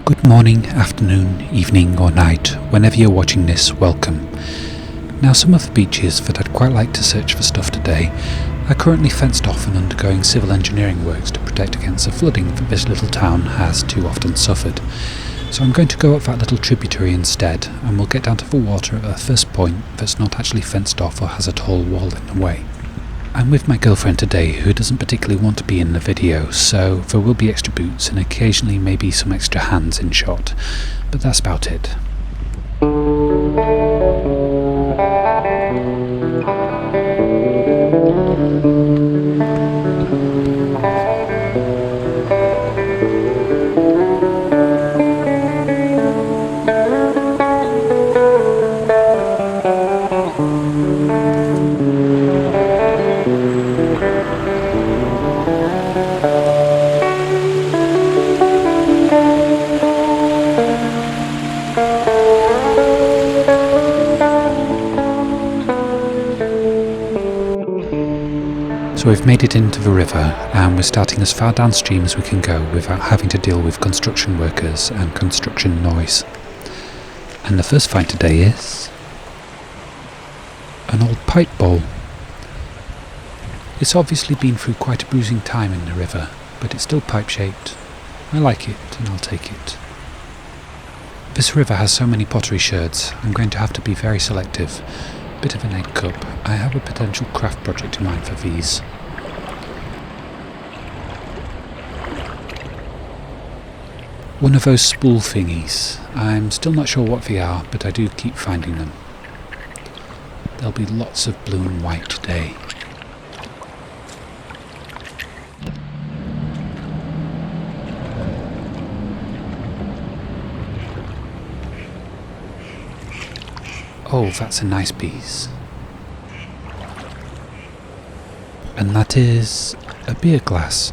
Good morning, afternoon, evening or night, whenever you're watching this, welcome. Now, some of the beaches that I'd quite like to search for stuff today are currently fenced off and undergoing civil engineering works to protect against the flooding that this little town has too often suffered. So I'm going to go up that little tributary instead, and we'll get down to the water at a first point that's not actually fenced off or has a tall wall in the way. I'm with my girlfriend today, who doesn't particularly want to be in the video, so there will be extra boots and occasionally maybe some extra hands in shot, but that's about it. So we've made it into the river and we're starting as far downstream as we can go without having to deal with construction workers and construction noise. And the first find today is an old pipe bowl. It's obviously been through quite a bruising time in the river, but it's still pipe shaped. I like it and I'll take it. This river has so many pottery sherds, I'm going to have to be very selective. Bit of an egg cup. I have a potential craft project in mind for these. One of those spool thingies. I'm still not sure what they are, but I do keep finding them. There'll be lots of blue and white today. Oh, that's a nice piece. And that is a beer glass,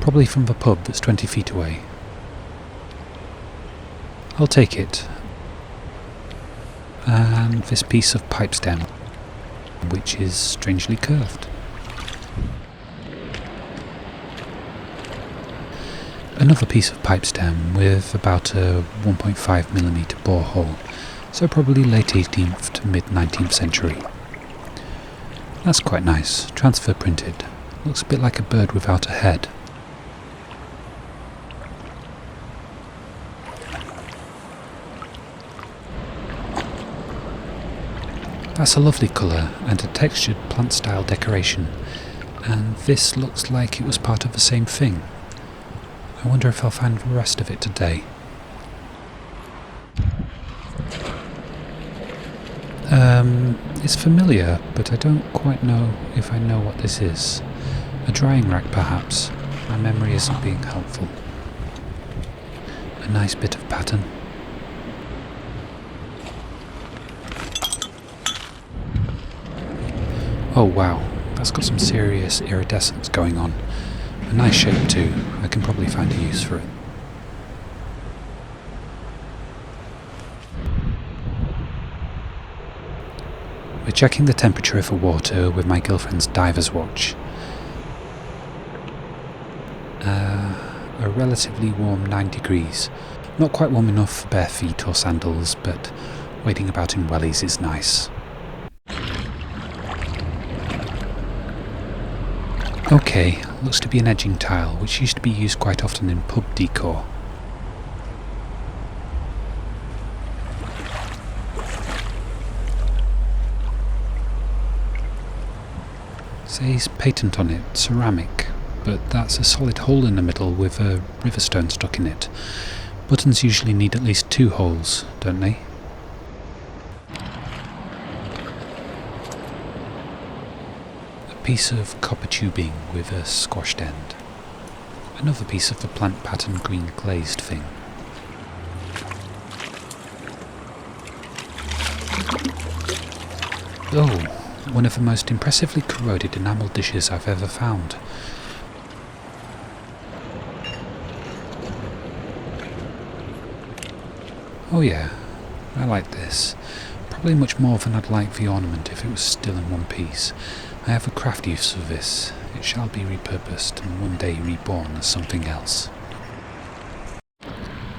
probably from the pub that's 20 feet away. I'll take it. And this piece of pipestem, which is strangely curved. Another piece of pipestem with about a 1.5mm borehole. So probably late 18th to mid 19th century. That's quite nice, transfer printed. Looks a bit like a bird without a head. That's a lovely colour and a textured plant style decoration. And this looks like it was part of the same thing. I wonder if I'll find the rest of it today. It's familiar, but I don't quite know if I know what this is. A drying rack, perhaps. My memory isn't being helpful. A nice bit of pattern. Oh wow, that's got some serious iridescence going on. A nice shape too. I can probably find a use for it. We're checking the temperature of the water with my girlfriend's diver's watch. A relatively warm 9 degrees. Not quite warm enough for bare feet or sandals, but wading about in wellies is nice. Okay, looks to be an edging tile, which used to be used quite often in pub decor. Says patent on it, ceramic, but that's a solid hole in the middle with a river stone stuck in it. Buttons usually need at least 2 holes, don't they? A piece of copper tubing with a squashed end. Another piece of the plant pattern green glazed thing. Oh! One of the most impressively corroded enamel dishes I've ever found. Oh yeah, I like this. Probably much more than I'd like the ornament if it was still in one piece. I have a craft use for this. It shall be repurposed and one day reborn as something else.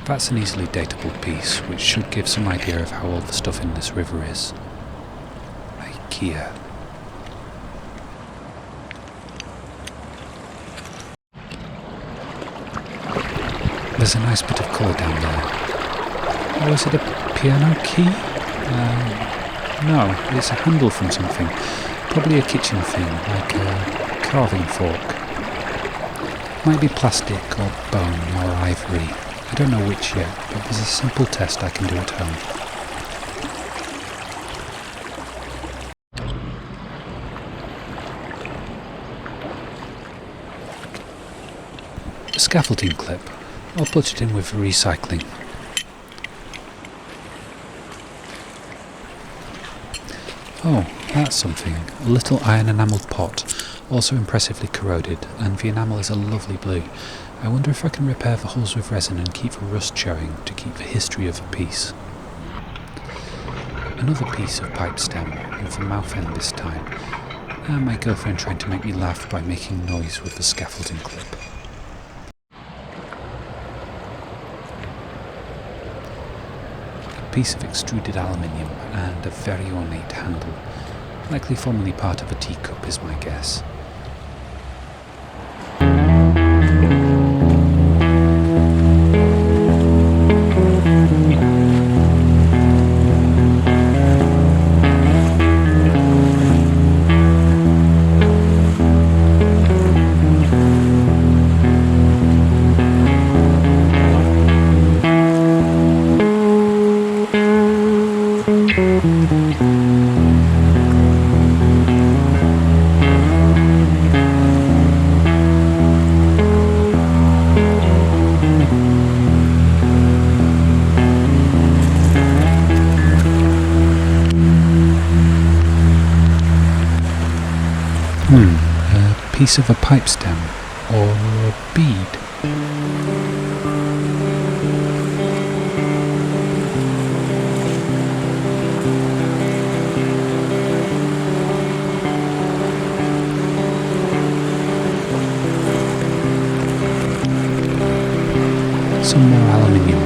That's an easily datable piece, which should give some idea of how old the stuff in this river is. IKEA. There's a nice bit of colour down there. Oh, is it a piano key? No, it's a handle from something. Probably a kitchen thing, like a carving fork. Might be plastic or bone or ivory. I don't know which yet, but there's a simple test I can do at home. A scaffolding clip. I'll put it in with recycling. Oh, that's something. A little iron enamelled pot, also impressively corroded, and the enamel is a lovely blue. I wonder if I can repair the holes with resin and keep the rust showing to keep the history of the piece. Another piece of pipestem, with the mouth end this time, and my girlfriend trying to make me laugh by making noise with the scaffolding clip. A piece of extruded aluminium and a very ornate handle, likely formerly part of a teacup is my guess. A piece of a pipestem or a bead. Some more aluminium.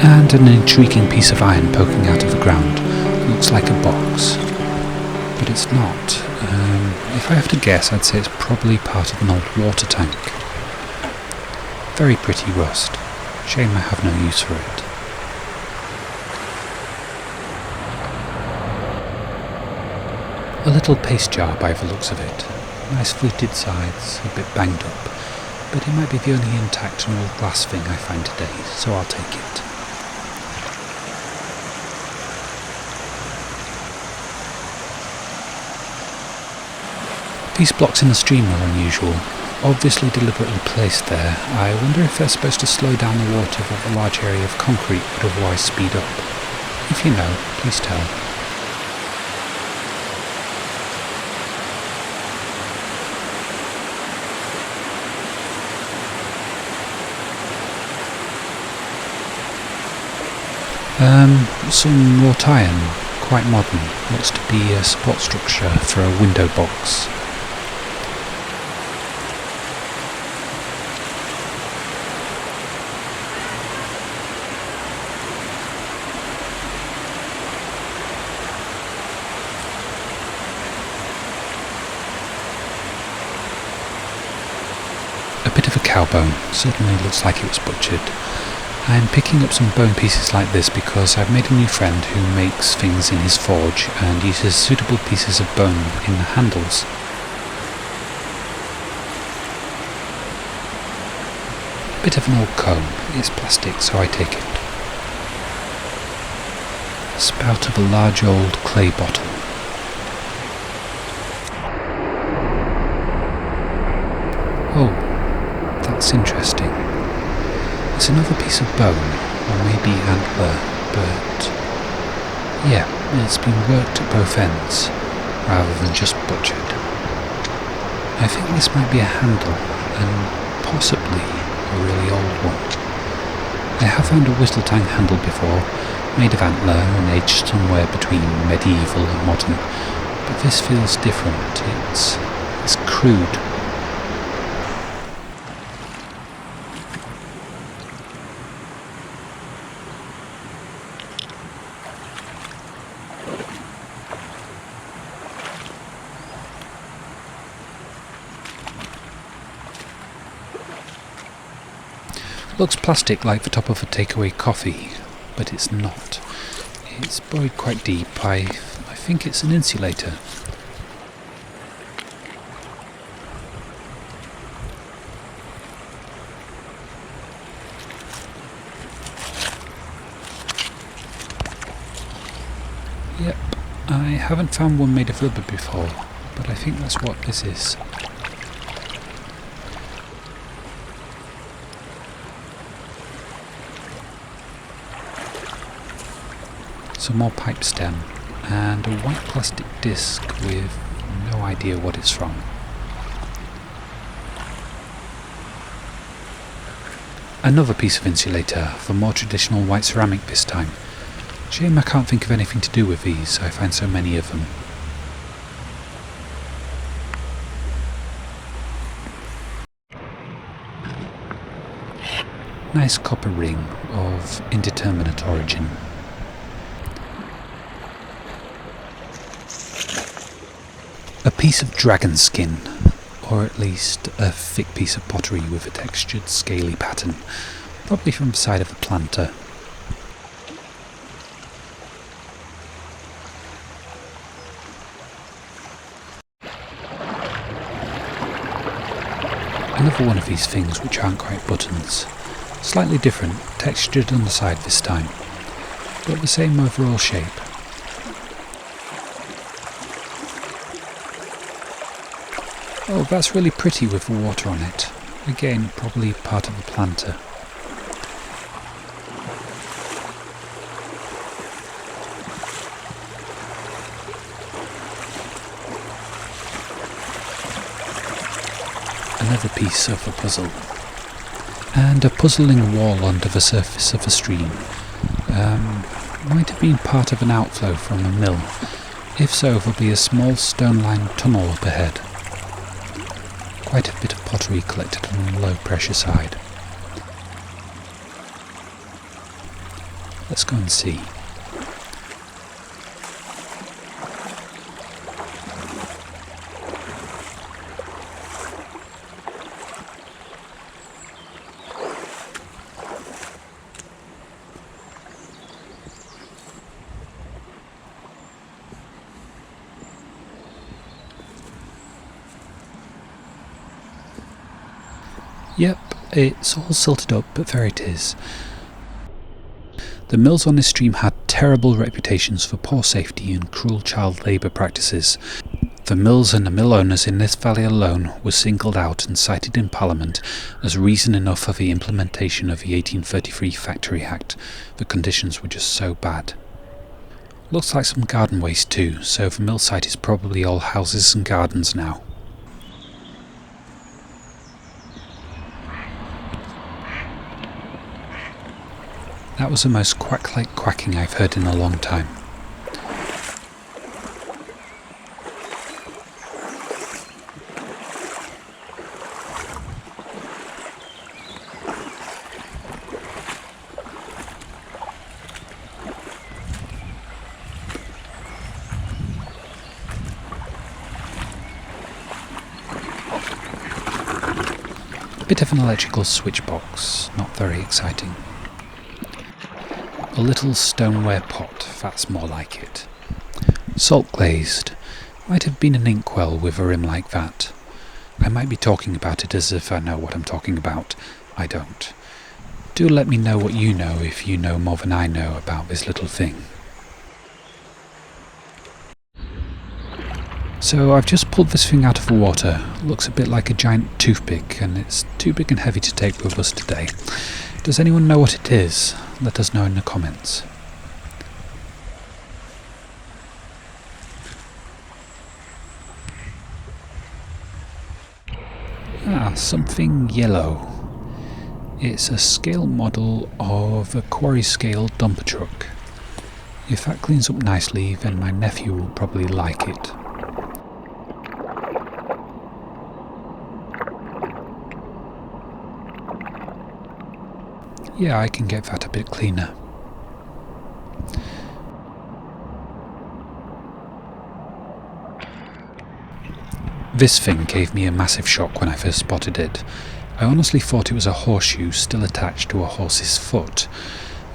And an intriguing piece of iron poking out of the ground. Looks like a box, but it's not. If I have to guess, I'd say it's probably part of an old water tank. Very pretty rust. Shame I have no use for it. A little paste jar by the looks of it. Nice fluted sides, a bit banged up, but it might be the only intact and old glass thing I find today, so I'll take it. These blocks in the stream are unusual, obviously deliberately placed there. I wonder if they're supposed to slow down the water that a large area of concrete would otherwise speed up. If you know, please tell. Some wrought iron, quite modern, looks to be a support structure for a window box. A bit of a cow bone, certainly looks like it was butchered. I'm picking up some bone pieces like this because I've made a new friend who makes things in his forge and uses suitable pieces of bone in the handles. Bit of an old comb, it's plastic so I take it. Spout of a large old clay bottle. Oh, that's interesting. It's another piece of bone, or maybe antler, but yeah, it's been worked at both ends, rather than just butchered. I think this might be a handle, and possibly a really old one. I have found a whistletang handle before, made of antler and aged somewhere between medieval and modern, but this feels different. It's crude. Looks plastic like the top of a takeaway coffee, but it's not. It's buried quite deep. I think it's an insulator. Yep, I haven't found one made of rubber before, but I think that's what this is. Some more pipestem, and a white plastic disc with no idea what it's from. Another piece of insulator, for more traditional white ceramic this time. Shame I can't think of anything to do with these, I find so many of them. Nice copper ring of indeterminate origin. A piece of dragon skin, or at least a thick piece of pottery with a textured scaly pattern, probably from the side of a planter. Another one of these things which aren't quite buttons. Slightly different, textured on the side this time, but the same overall shape. Oh, that's really pretty with the water on it. Again, probably part of the planter. Another piece of a puzzle. And a puzzling wall under the surface of a stream. Might have been part of an outflow from a mill. If so, there'll be a small stone-lined tunnel up ahead. Quite a bit of pottery collected on the low pressure side. Let's go and see. Yep, it's all silted up, but there it is. The mills on this stream had terrible reputations for poor safety and cruel child labour practices. The mills and the mill owners in this valley alone were singled out and cited in Parliament as reason enough for the implementation of the 1833 Factory Act. The conditions were just so bad. Looks like some garden waste too, so the mill site is probably all houses and gardens now. That was the most quack-like quacking I've heard in a long time. Bit of an electrical switch box, not very exciting. A little stoneware pot, that's more like it. Salt glazed. Might have been an inkwell with a rim like that. I might be talking about it as if I know what I'm talking about. I don't. Do let me know what you know if you know more than I know about this little thing. So I've just pulled this thing out of the water. Looks a bit like a giant toothpick, and it's too big and heavy to take with us today. Does anyone know what it is? Let us know in the comments. Something yellow. It's a scale model of a quarry scale dumper truck. If that cleans up nicely, then my nephew will probably like it. Yeah, I can get that a bit cleaner. This thing gave me a massive shock when I first spotted it. I honestly thought it was a horseshoe still attached to a horse's foot,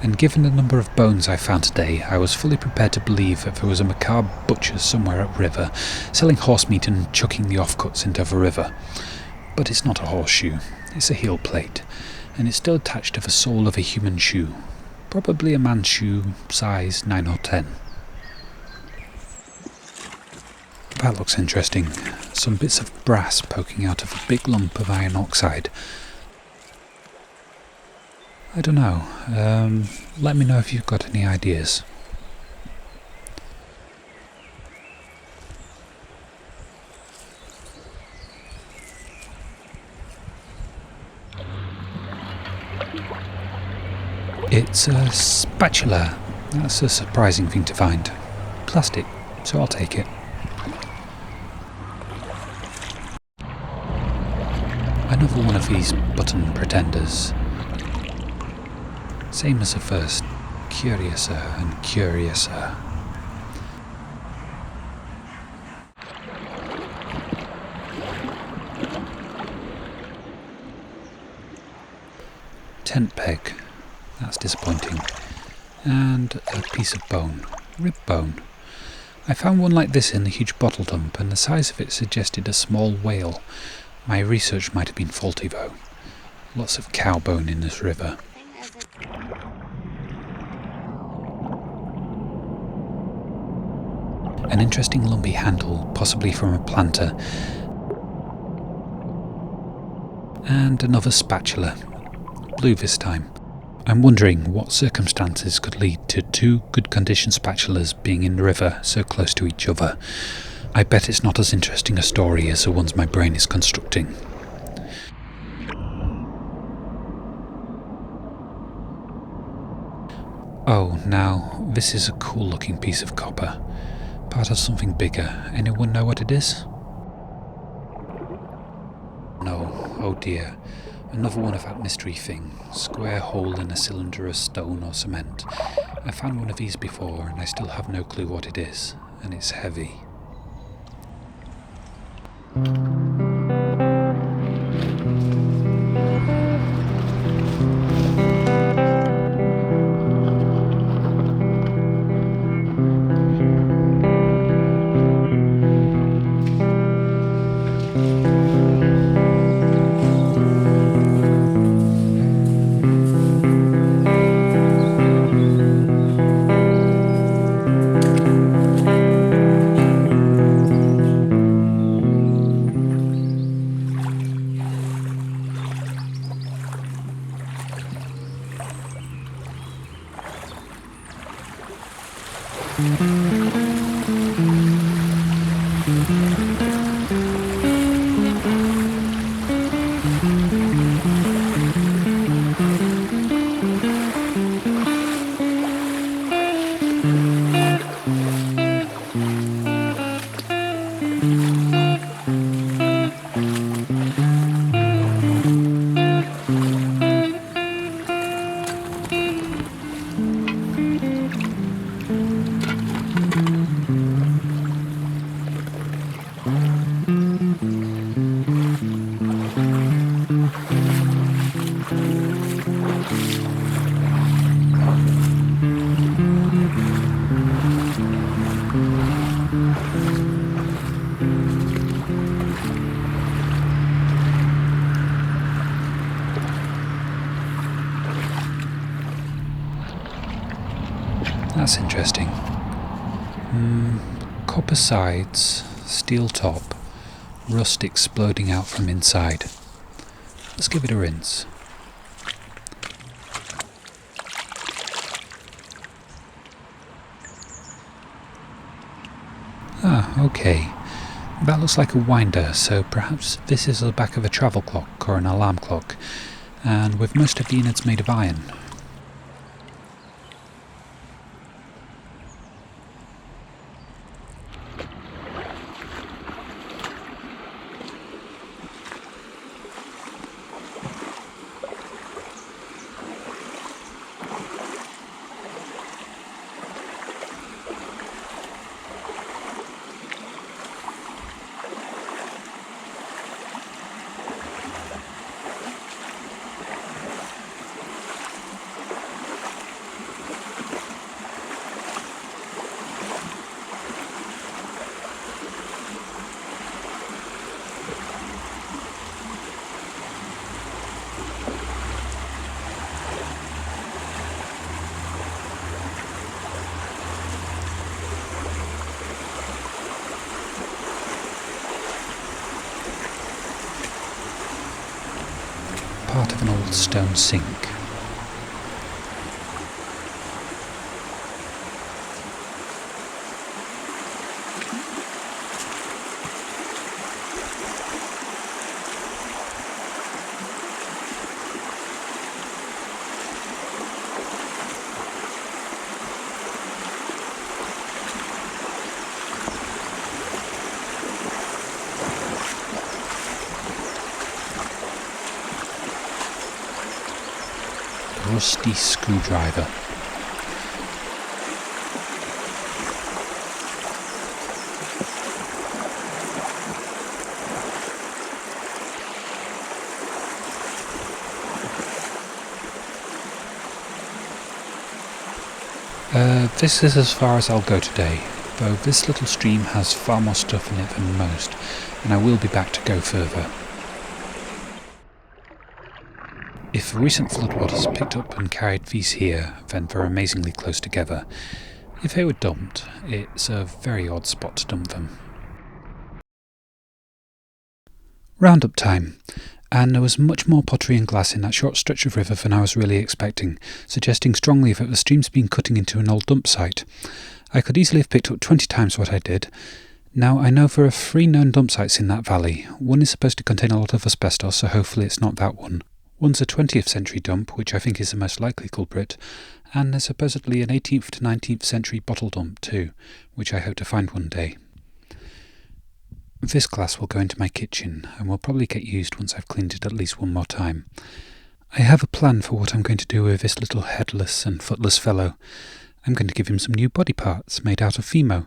and given the number of bones I found today, I was fully prepared to believe that there was a macabre butcher somewhere upriver, selling horse meat and chucking the offcuts into the river. But it's not a horseshoe, it's a heel plate, and it's still attached to the sole of a human shoe, probably a man's shoe, size 9 or 10. That looks interesting. Some bits of brass poking out of a big lump of iron oxide. I don't know. Let me know if you've got any ideas. It's a spatula. That's a surprising thing to find. Plastic, so I'll take it. Another one of these button pretenders. Same as the first, curiouser and curiouser. Tent peg, that's disappointing. And a piece of bone, rib bone. I found one like this in the huge bottle dump, and the size of it suggested a small whale. My research might have been faulty though. Lots of cow bone in this river. An interesting lumpy handle, possibly from a planter. And another spatula. Blue this time. I'm wondering what circumstances could lead to two good condition spatulas being in the river so close to each other. I bet it's not as interesting a story as the ones my brain is constructing. Oh, now, this is a cool looking piece of copper. Part of something bigger. Anyone know what it is? No, oh dear. Another one of that mystery thing. Square hole in a cylinder of stone or cement. I found one of these before and I still have no clue what it is. And it's heavy. That's interesting. Copper sides, steel top, rust exploding out from inside. Let's give it a rinse. Ah, okay. That looks like a winder, so perhaps this is the back of a travel clock or an alarm clock, and with most of the innards made of iron. part of an old stone sink. Rusty screwdriver. This is as far as I'll go today, though this little stream has far more stuff in it than most, and I will be back to go further. If recent floodwaters picked up and carried these here, then they're amazingly close together. If they were dumped, it's a very odd spot to dump them. Roundup time, and there was much more pottery and glass in that short stretch of river than I was really expecting, suggesting strongly that the stream's been cutting into an old dump site. I could easily have picked up 20 times what I did. Now, I know there are 3 known dump sites in that valley. One is supposed to contain a lot of asbestos, so hopefully it's not that one. One's a 20th century dump, which I think is the most likely culprit, and there's supposedly an 18th to 19th century bottle dump too, which I hope to find one day. This glass will go into my kitchen, and will probably get used once I've cleaned it at least one more time. I have a plan for what I'm going to do with this little headless and footless fellow. I'm going to give him some new body parts made out of Fimo.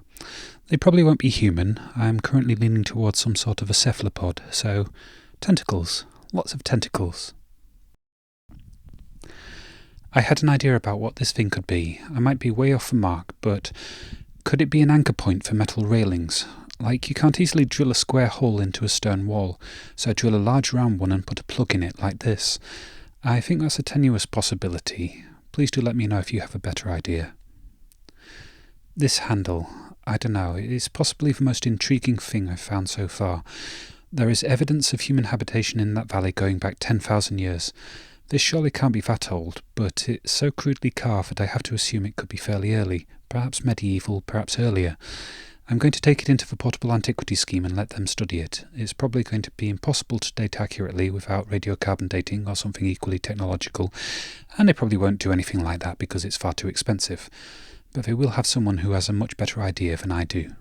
They probably won't be human. I'm currently leaning towards some sort of a cephalopod, so tentacles. Lots of tentacles. I had an idea about what this thing could be. I might be way off the mark, but could it be an anchor point for metal railings? Like, you can't easily drill a square hole into a stone wall, so drill a large round one and put a plug in it like this. I think that's a tenuous possibility. Please do let me know if you have a better idea. This handle, I don't know, it is possibly the most intriguing thing I've found so far. There is evidence of human habitation in that valley going back 10,000 years. This surely can't be that old, but it's so crudely carved that I have to assume it could be fairly early, perhaps medieval, perhaps earlier. I'm going to take it into the portable antiquity scheme and let them study it. It's probably going to be impossible to date accurately without radiocarbon dating or something equally technological, and they probably won't do anything like that because it's far too expensive. But they will have someone who has a much better idea than I do.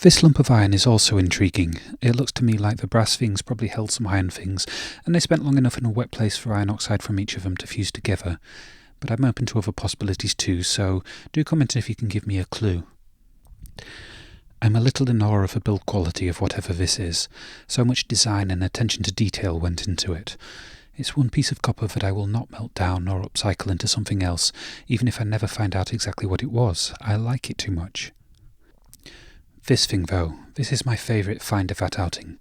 This lump of iron is also intriguing. It looks to me like the brass things probably held some iron things, and they spent long enough in a wet place for iron oxide from each of them to fuse together. But I'm open to other possibilities too, so do comment if you can give me a clue. I'm a little in awe of the build quality of whatever this is. So much design and attention to detail went into it. It's one piece of copper that I will not melt down or upcycle into something else, even if I never find out exactly what it was. I like it too much. This thing though, this is my favourite find of that outing.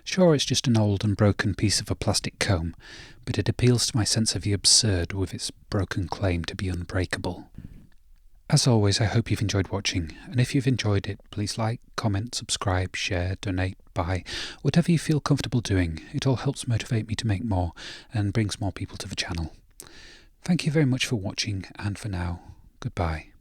Sure, it's just an old and broken piece of a plastic comb, but it appeals to my sense of the absurd with its broken claim to be unbreakable. As always, I hope you've enjoyed watching, and if you've enjoyed it, please like, comment, subscribe, share, donate, buy, whatever you feel comfortable doing. It all helps motivate me to make more, and brings more people to the channel. Thank you very much for watching, and for now, goodbye.